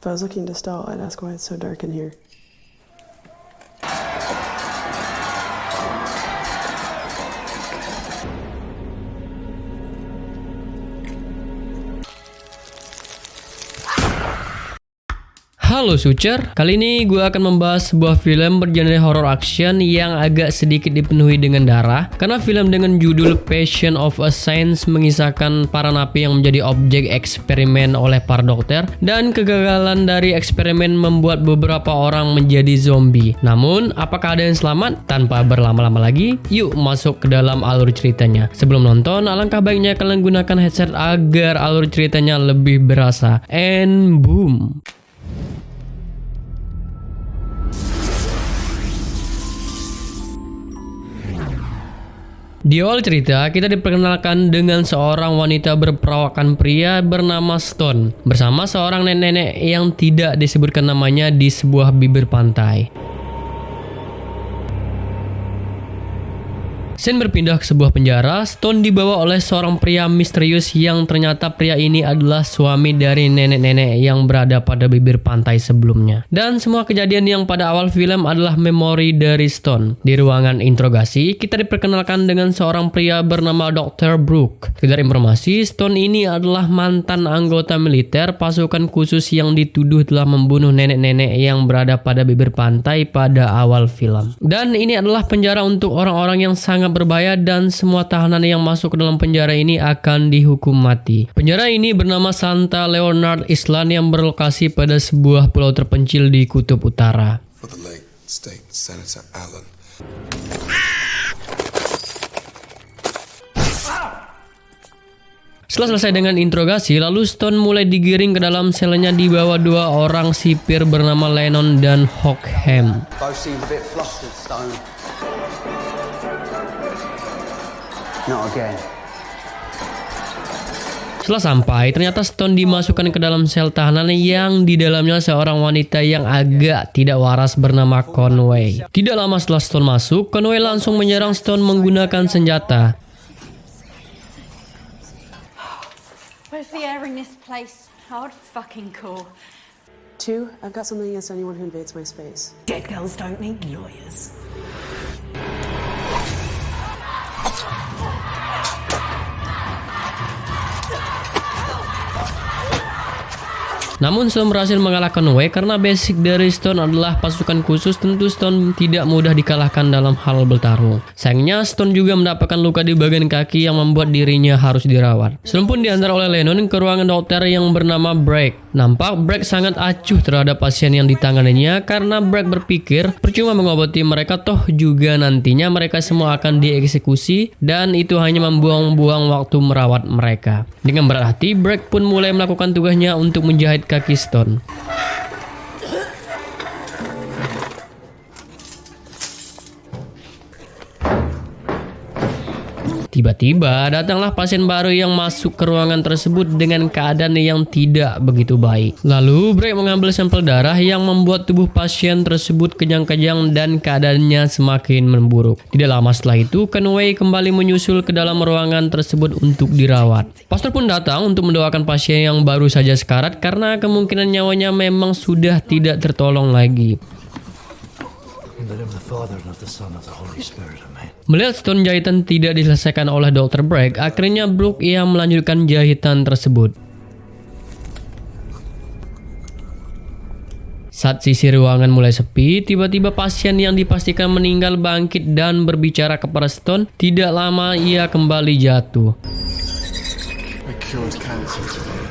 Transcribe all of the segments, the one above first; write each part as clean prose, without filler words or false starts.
If I was looking to stall, I'd ask why it's so dark in here. Halo Sucer, kali ini gue akan membahas sebuah film bergenre horror action yang agak sedikit dipenuhi dengan darah. Karena film dengan judul Passion of a Saint mengisahkan para napi yang menjadi objek eksperimen oleh para dokter, dan kegagalan dari eksperimen membuat beberapa orang menjadi zombie. Namun, apakah ada yang selamat? Tanpa berlama-lama lagi, yuk masuk ke dalam alur ceritanya. Sebelum nonton, alangkah baiknya kalian gunakan headset agar alur ceritanya lebih berasa. And boom! Di awal cerita, kita diperkenalkan dengan seorang wanita berperawakan pria bernama Stone bersama seorang nenek-nenek yang tidak disebutkan namanya di sebuah bibir pantai. Scene berpindah ke sebuah penjara. Stone dibawa oleh seorang pria misterius yang ternyata pria ini adalah suami dari nenek-nenek yang berada pada bibir pantai sebelumnya. Dan semua kejadian yang pada awal film adalah memori dari Stone. Di ruangan interogasi, kita diperkenalkan dengan seorang pria bernama Dr. Brooke. Sekedar informasi, Stone ini adalah mantan anggota militer pasukan khusus yang dituduh telah membunuh nenek-nenek yang berada pada bibir pantai pada awal film. Dan ini adalah penjara untuk orang-orang yang sangat berbahaya, dan semua tahanan yang masuk ke dalam penjara ini akan dihukum mati. Penjara ini bernama Santa Leonard Island yang berlokasi pada sebuah pulau terpencil di kutub utara. For the late State Senator Allen. Setelah selesai dengan interogasi, lalu Stone mulai digiring ke dalam selnya di bawah dua orang sipir bernama Lennon dan Hockham. Both seemed a bit flustered, Stone. Not again. Setelah sampai, ternyata Stone dimasukkan ke dalam sel tahanan yang di dalamnya seorang wanita yang agak tidak waras bernama Conway. Tidak lama setelah Stone masuk, Conway langsung menyerang Stone menggunakan senjata. Where's the air in this place? Hard fucking cool. 2, I've got something against anyone who invades my space. Dead girls don't need lawyers. Namun Stone berhasil mengalahkan Conway karena basic dari Stone adalah pasukan khusus. Tentu Stone tidak mudah dikalahkan dalam hal bertarung. Sayangnya Stone juga mendapatkan luka di bagian kaki yang membuat dirinya harus dirawat. Stone pun diantar oleh Lennon ke ruangan dokter yang bernama Bragg. Nampak Bragg sangat acuh terhadap pasien yang ditanganinya karena Bragg berpikir percuma mengobati mereka, toh juga nantinya mereka semua akan dieksekusi dan itu hanya membuang-buang waktu merawat mereka. Dengan berat hati, Bragg pun mulai melakukan tugasnya untuk menjahit kaki Stone. Tiba-tiba datanglah pasien baru yang masuk ke ruangan tersebut dengan keadaan yang tidak begitu baik. Lalu Bragg mengambil sampel darah yang membuat tubuh pasien tersebut kejang-kejang dan keadaannya semakin memburuk. Tidak lama setelah itu, Conway kembali menyusul ke dalam ruangan tersebut untuk dirawat. Pastor pun datang untuk mendoakan pasien yang baru saja sekarat karena kemungkinan nyawanya memang sudah tidak tertolong lagi. Melihat Stone jahitan tidak diselesaikan oleh Dr. Bragg, akhirnya Brooke yang melanjutkan jahitan tersebut. Saat sisi ruangan mulai sepi, tiba-tiba pasien yang dipastikan meninggal bangkit dan berbicara kepada Stone. Tidak lama ia kembali jatuh. I cured cancer today.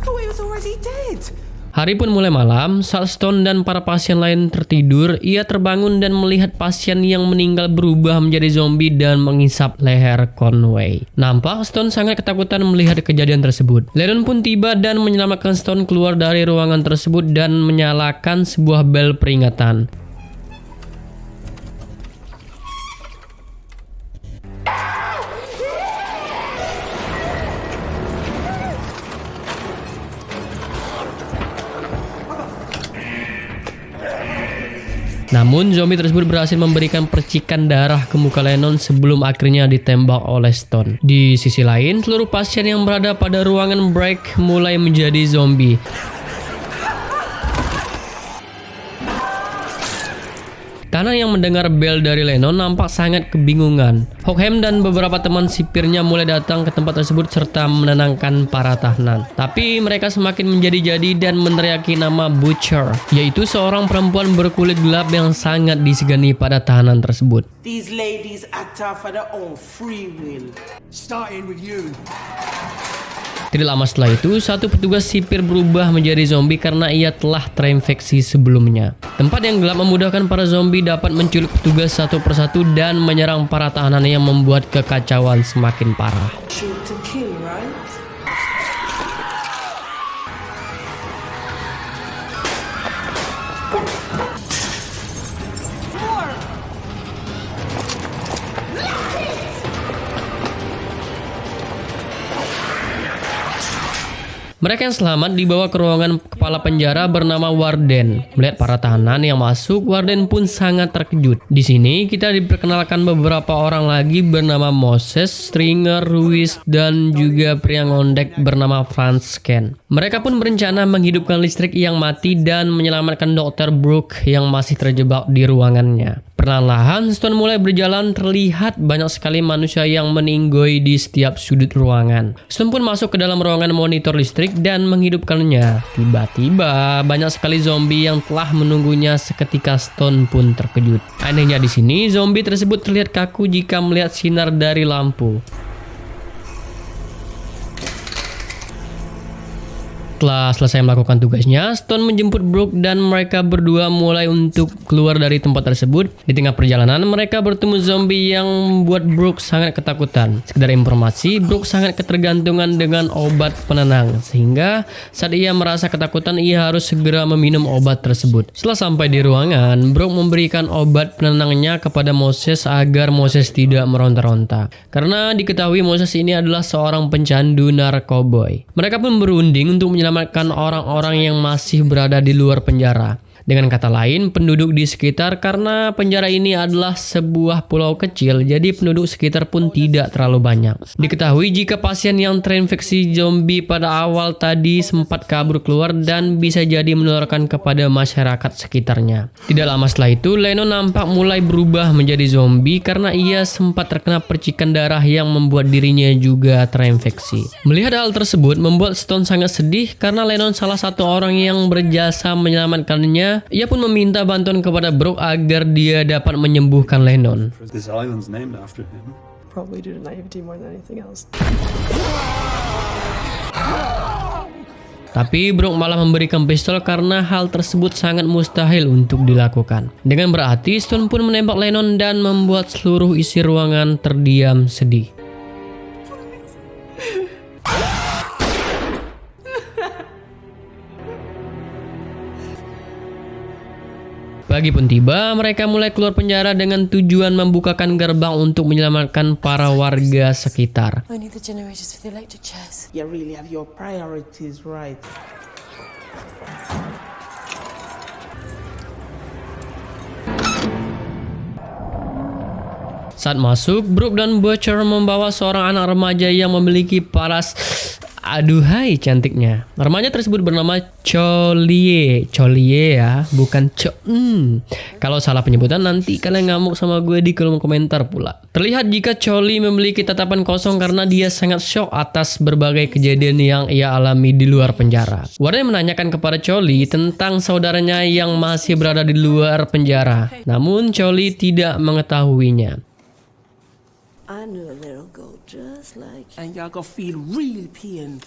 Oh, he was already dead. Hari pun mulai malam. Saat Stone dan para pasien lain tertidur, ia terbangun dan melihat pasien yang meninggal berubah menjadi zombie dan mengisap leher Conway. Nampak Stone sangat ketakutan melihat kejadian tersebut. Lennon pun tiba dan menyelamatkan Stone keluar dari ruangan tersebut dan menyalakan sebuah bel peringatan. Namun zombie tersebut berhasil memberikan percikan darah ke muka Lennon sebelum akhirnya ditembak oleh Stone. Di sisi lain, seluruh pasien yang berada pada ruangan break mulai menjadi zombie. Karena yang mendengar bel dari Lennon nampak sangat kebingungan. Hockham dan beberapa teman sipirnya mulai datang ke tempat tersebut serta menenangkan para tahanan. Tapi mereka semakin menjadi-jadi dan meneriaki nama Butcher, yaitu seorang perempuan berkulit gelap yang sangat disegani pada tahanan tersebut. These ladies act out for their own free will. Starting with you. Tidak lama setelah itu, satu petugas sipir berubah menjadi zombie karena ia telah terinfeksi sebelumnya. Tempat yang gelap memudahkan para zombie dapat menculik petugas satu persatu dan menyerang para tahanan yang membuat kekacauan semakin parah. Shoot to kill, right? Mereka yang selamat dibawa ke ruangan kepala penjara bernama Warden. Melihat para tahanan yang masuk, Warden pun sangat terkejut. Di sini kita diperkenalkan beberapa orang lagi bernama Moses, Stringer, Ruiz, dan juga pria ngondek bernama Franz Ken. Mereka pun berencana menghidupkan listrik yang mati dan menyelamatkan Dr. Brooke yang masih terjebak di ruangannya. Perlahan-lahan Stone mulai berjalan, terlihat banyak sekali manusia yang meninggoy di setiap sudut ruangan. Stone pun masuk ke dalam ruangan monitor listrik dan menghidupkannya. Tiba-tiba banyak sekali zombie yang telah menunggunya, seketika Stone pun terkejut. Anehnya di sini zombie tersebut terlihat kaku jika melihat sinar dari lampu. Setelah selesai melakukan tugasnya, Stone menjemput Brooke dan mereka berdua mulai untuk keluar dari tempat tersebut. Di tengah perjalanan, mereka bertemu zombie yang membuat Brooke sangat ketakutan. Sekedar informasi, Brooke sangat ketergantungan dengan obat penenang, sehingga saat ia merasa ketakutan, ia harus segera meminum obat tersebut. Setelah sampai di ruangan, Brooke memberikan obat penenangnya kepada Moses agar Moses tidak meronta-ronta. Karena diketahui Moses ini adalah seorang pencandu narkoboy. Mereka pun berunding untuk menyelamatkan orang-orang yang masih berada di luar penjara. Dengan kata lain, penduduk di sekitar, karena penjara ini adalah sebuah pulau kecil, jadi penduduk sekitar pun tidak terlalu banyak. Diketahui jika pasien yang terinfeksi zombie pada awal tadi sempat kabur keluar dan bisa jadi menularkan kepada masyarakat sekitarnya. Tidak lama setelah itu, Lennon nampak mulai berubah menjadi zombie karena ia sempat terkena percikan darah yang membuat dirinya juga terinfeksi. Melihat hal tersebut membuat Stone sangat sedih karena Lennon salah satu orang yang berjasa menyelamatkannya. Ia pun meminta bantuan kepada Brooke agar dia dapat menyembuhkan Lennon. This island's named after him. Probably due to naivety more than anything else. Tapi Brooke malah memberikan pistol karena hal tersebut sangat mustahil untuk dilakukan. Dengan berhati, Stone pun menembak Lennon dan membuat seluruh isi ruangan terdiam sedih. Pagi pun tiba, mereka mulai keluar penjara dengan tujuan membukakan gerbang untuk menyelamatkan para warga sekitar. I need the generators for the electric chairs. You really have your priorities right. Saat masuk, Brooke dan Butcher membawa seorang anak remaja yang memiliki paras. Aduhai cantiknya. Remaja tersebut bernama Cholie ya, bukan Kalau salah penyebutan nanti kalian ngamuk sama gue di kolom komentar pula. Terlihat jika Cholie memiliki tatapan kosong karena dia sangat shock atas berbagai kejadian yang ia alami di luar penjara. Warden menanyakan kepada Cholie tentang saudaranya yang masih berada di luar penjara. Namun Cholie tidak mengetahuinya. I knew a little girl just like you. And y'all gonna feel real pain.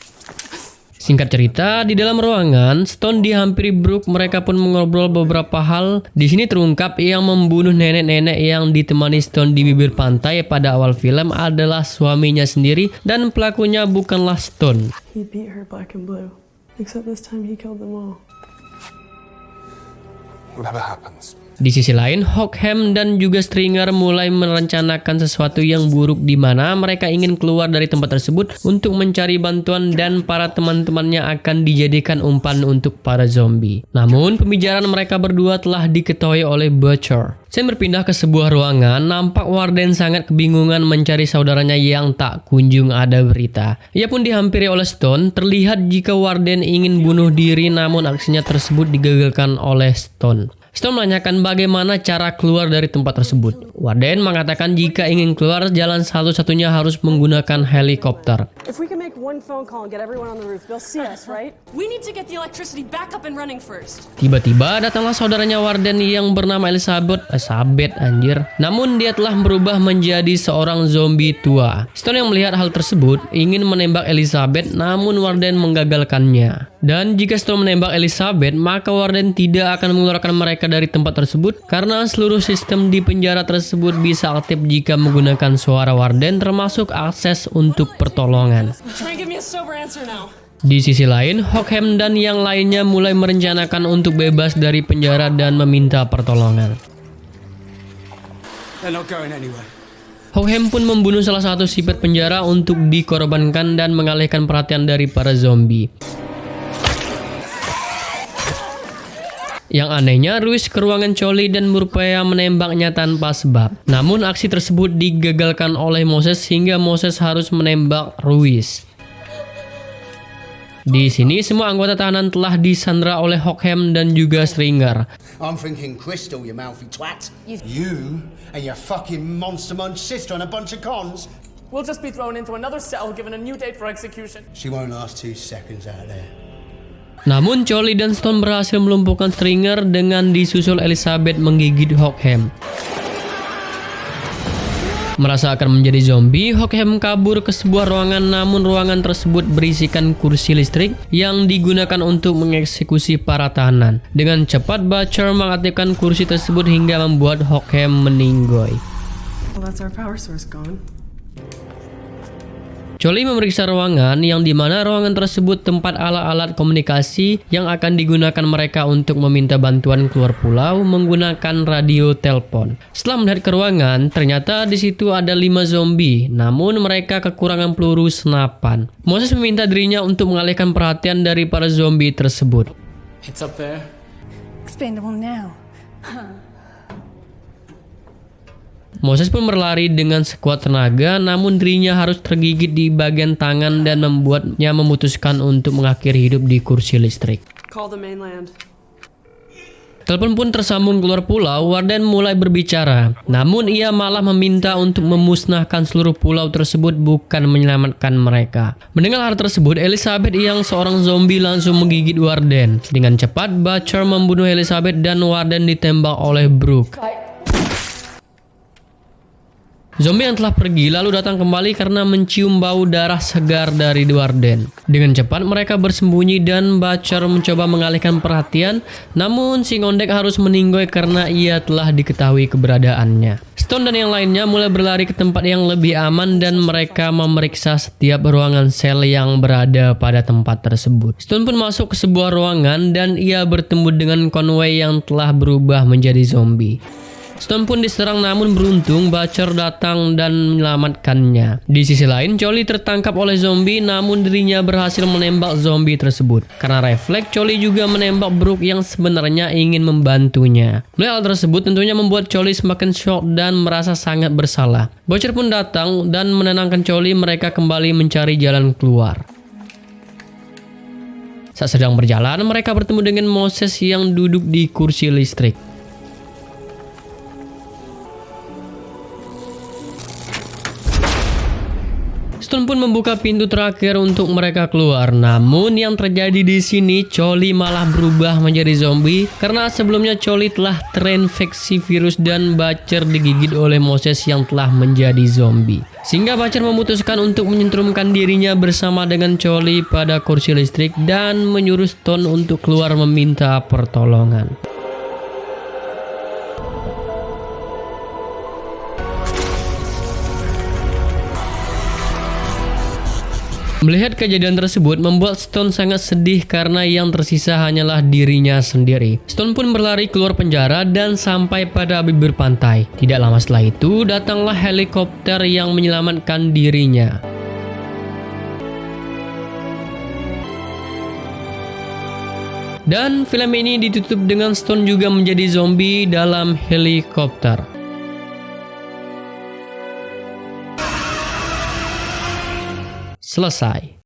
Singkat cerita, di dalam ruangan, Stone dihampiri Brooke. Mereka pun mengobrol beberapa hal. Di sini terungkap yang membunuh nenek-nenek yang ditemani Stone di bibir pantai pada awal film adalah suaminya sendiri dan pelakunya bukanlah Stone. He beat her black and blue. Except this time he killed them all. Whatever happens, Di sisi lain, Hawkham dan juga Stringer mulai merencanakan sesuatu yang buruk di mana mereka ingin keluar dari tempat tersebut untuk mencari bantuan dan para teman-temannya akan dijadikan umpan untuk para zombie. Namun, pembicaraan mereka berdua telah diketahui oleh Butcher. Sam berpindah ke sebuah ruangan, nampak Warden sangat kebingungan mencari saudaranya yang tak kunjung ada berita. Ia pun dihampiri oleh Stone, terlihat jika Warden ingin bunuh diri namun aksinya tersebut digagalkan oleh Stone. Stone menanyakan bagaimana cara keluar dari tempat tersebut. Warden mengatakan jika ingin keluar, jalan satu-satunya harus menggunakan helikopter. If we can make one phone call and get everyone on the roof, they'll see us, right? We need to get the electricity back up and running first. Tiba-tiba datanglah saudaranya Warden yang bernama Elizabeth anjir. Namun dia telah berubah menjadi seorang zombie tua. Stone yang melihat hal tersebut ingin menembak Elizabeth, namun Warden menggagalkannya. Dan jika Stone menembak Elizabeth, maka Warden tidak akan mengeluarkan mereka dari tempat tersebut karena seluruh sistem di penjara tersebut bisa aktif jika menggunakan suara Warden, termasuk akses untuk pertolongan. Try and give me a sober answer now. Di sisi lain, Hawkham dan yang lainnya mulai merencanakan untuk bebas dari penjara dan meminta pertolongan. They're not going anywhere. Hawkham pun membunuh salah satu sipir penjara untuk dikorbankan dan mengalihkan perhatian dari para zombie. Yang anehnya, Ruiz ke ruangan Charlie dan berupaya menembaknya tanpa sebab. Namun aksi tersebut digagalkan oleh Moses hingga Moses harus menembak Ruiz. Di sini semua anggota tahanan telah disandra oleh Hawkham dan juga Stringer. I'm thinking Crystal, you mouthy twat. You and your fucking monster munch sister and a bunch of cons. We'll just be thrown into another cell given a new date for execution. She won't last 2 seconds out there. Namun Charlie dan Stone berhasil melumpuhkan Stringer dengan disusul Elizabeth menggigit Hawkham. Merasa akan menjadi zombie, Hawkham kabur ke sebuah ruangan, namun ruangan tersebut berisikan kursi listrik yang digunakan untuk mengeksekusi para tahanan. Dengan cepat, Butcher mengaktifkan kursi tersebut hingga membuat Hawkham meninggoy. Well, that's our power source gone. Charlie memeriksa ruangan yang dimana ruangan tersebut tempat alat-alat komunikasi yang akan digunakan mereka untuk meminta bantuan keluar pulau menggunakan radio telepon. Setelah melihat ke ruangan, ternyata di situ ada 5 zombie, namun mereka kekurangan peluru senapan. Moses meminta dirinya untuk mengalihkan perhatian dari para zombie tersebut. It's up there. Expendable now. Moses pun berlari dengan sekuat tenaga, namun dirinya harus tergigit di bagian tangan dan membuatnya memutuskan untuk mengakhiri hidup di kursi listrik. Call the mainland. Telepon pun tersambung keluar pulau. Warden mulai berbicara, namun ia malah meminta untuk memusnahkan seluruh pulau tersebut, bukan menyelamatkan mereka. Mendengar hal tersebut, Elizabeth yang seorang zombie langsung menggigit Warden. Dengan cepat, Butcher membunuh Elizabeth dan Warden ditembak oleh Brooke. Zombie yang telah pergi lalu datang kembali karena mencium bau darah segar dari Warden. Dengan cepat mereka bersembunyi dan Butcher mencoba mengalihkan perhatian, namun si ngondek harus meninggoy karena ia telah diketahui keberadaannya. Stone dan yang lainnya mulai berlari ke tempat yang lebih aman dan mereka memeriksa setiap ruangan sel yang berada pada tempat tersebut. Stone pun masuk ke sebuah ruangan dan ia bertemu dengan Conway yang telah berubah menjadi zombie. Stone pun diserang, namun beruntung Butcher datang dan menyelamatkannya. Di sisi lain, Charlie tertangkap oleh zombie, namun dirinya berhasil menembak zombie tersebut. Karena refleks, Charlie juga menembak Brooke yang sebenarnya ingin membantunya. Melihat hal tersebut tentunya membuat Charlie semakin shock dan merasa sangat bersalah. Butcher pun datang dan menenangkan Charlie. Mereka kembali mencari jalan keluar. Saat sedang berjalan, mereka bertemu dengan Moses yang duduk di kursi listrik. Stone pun membuka pintu terakhir untuk mereka keluar. Namun yang terjadi di sini, Charlie malah berubah menjadi zombie karena sebelumnya Charlie telah terinfeksi virus dan Butcher digigit oleh Moses yang telah menjadi zombie. Sehingga Butcher memutuskan untuk menyentrumkan dirinya bersama dengan Charlie pada kursi listrik dan menyuruh Stone untuk keluar meminta pertolongan. Melihat kejadian tersebut membuat Stone sangat sedih karena yang tersisa hanyalah dirinya sendiri. Stone pun berlari keluar penjara dan sampai pada bibir pantai. Tidak lama setelah itu datanglah helikopter yang menyelamatkan dirinya. Dan film ini ditutup dengan Stone juga menjadi zombie dalam helikopter. Selesai.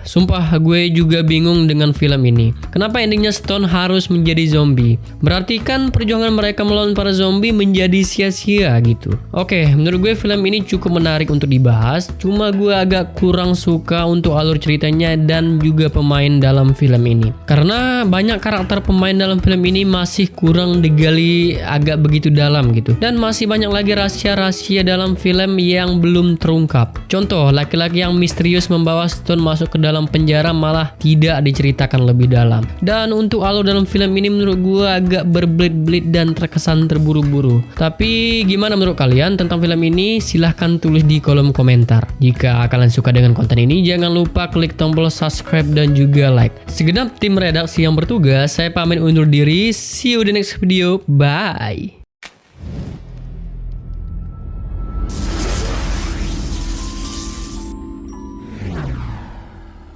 Sumpah gue juga bingung dengan film ini. Kenapa endingnya Stone harus menjadi zombie? Berarti kan perjuangan mereka melawan para zombie menjadi sia-sia gitu. Oke, menurut gue film ini cukup menarik untuk dibahas. Cuma gue agak kurang suka untuk alur ceritanya dan juga pemain dalam film ini. Karena banyak karakter pemain dalam film ini masih kurang digali agak begitu dalam gitu. Dan masih banyak lagi rahasia-rahasia dalam film yang belum terungkap. Contoh, laki-laki yang misterius membawa Stone masuk ke dalam penjara malah tidak diceritakan lebih dalam. Dan untuk alur dalam film ini menurut gue agak berbelit-belit dan terkesan terburu-buru. Tapi gimana menurut kalian tentang film ini? Silahkan tulis di kolom komentar. Jika kalian suka dengan konten ini, jangan lupa klik tombol subscribe dan juga like. Segenap tim redaksi yang bertugas, saya pamit undur diri. See you di next video. Bye.